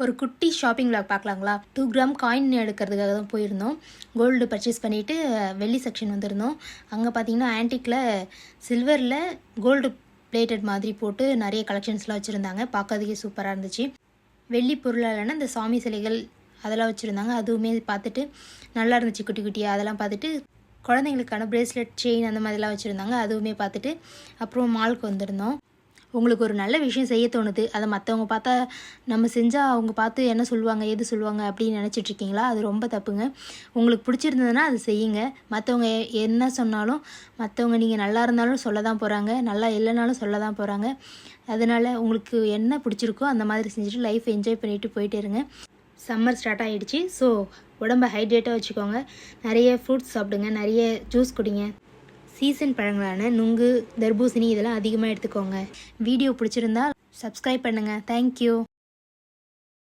ஒரு குட்டி shopping vlog பார்க்கலாங்களா? 2 gram coin எடுக்கிறதுக்காக தான் போயிருந்தோம். கோல்டு பர்ச்சேஸ் பண்ணிவிட்டு வெள்ளி செக்ஷன் வந்திருந்தோம். அங்கே பார்த்தீங்கன்னா ஆன்டிக்கில் சில்வரில் கோல்டு பிளேட்டட் மாதிரி போட்டு நிறைய கலெக்ஷன்ஸ்லாம் வச்சுருந்தாங்க. பார்க்கறதுக்கே சூப்பராக இருந்துச்சு. வெள்ளி பொருளாலான இந்த சாமி சிலைகள் அதெல்லாம் வச்சுருந்தாங்க. அதுவுமே பார்த்துட்டு நல்லா இருந்துச்சு. குட்டி குட்டியாக அதெல்லாம் பார்த்துட்டு குழந்தைங்களுக்கான ப்ரேஸ்லெட் செயின் அந்த மாதிரிலாம் வச்சுருந்தாங்க. அதுவுமே பார்த்துட்டு அப்புறம் மாலுக்கு வந்திருந்தோம். உங்களுக்கு ஒரு நல்ல விஷயம் செய்ய தோணுது, அதை மற்றவங்க பார்த்தா நம்ம செஞ்சால் அவங்க பார்த்து என்ன சொல்லுவாங்க ஏது சொல்லுவாங்க அப்படின்னு நினச்சிட்ருக்கீங்களா? அது ரொம்ப தப்புங்க. உங்களுக்கு பிடிச்சிருந்ததுன்னா அது செய்யுங்க. மற்றவங்க என்ன சொன்னாலும், மற்றவங்க நீங்கள் நல்லா இருந்தாலும் சொல்ல தான் போகிறாங்க, நல்லா இல்லைனாலும் சொல்ல தான் போகிறாங்க. அதனால் உங்களுக்கு என்ன பிடிச்சிருக்கோ அந்த மாதிரி செஞ்சுட்டு லைஃப் என்ஜாய் பண்ணிவிட்டு போயிட்டே இருங்க. சம்மர் ஸ்டார்ட் ஆகிடுச்சு. ஸோ உடம்பை ஹைட்ரேட்டாக வச்சுக்கோங்க. நிறைய ஃப்ரூட்ஸ் சாப்பிடுங்க, நிறைய ஜூஸ் குடிங்க. சீசன் பழங்களான நுங்கு, தர்பூசணி இதெல்லாம் அதிகமாக எடுத்துக்கோங்க. வீடியோ பிடிச்சிருந்தா சப்ஸ்கிரைப் பண்ணுங்கள். தேங்க்யூ.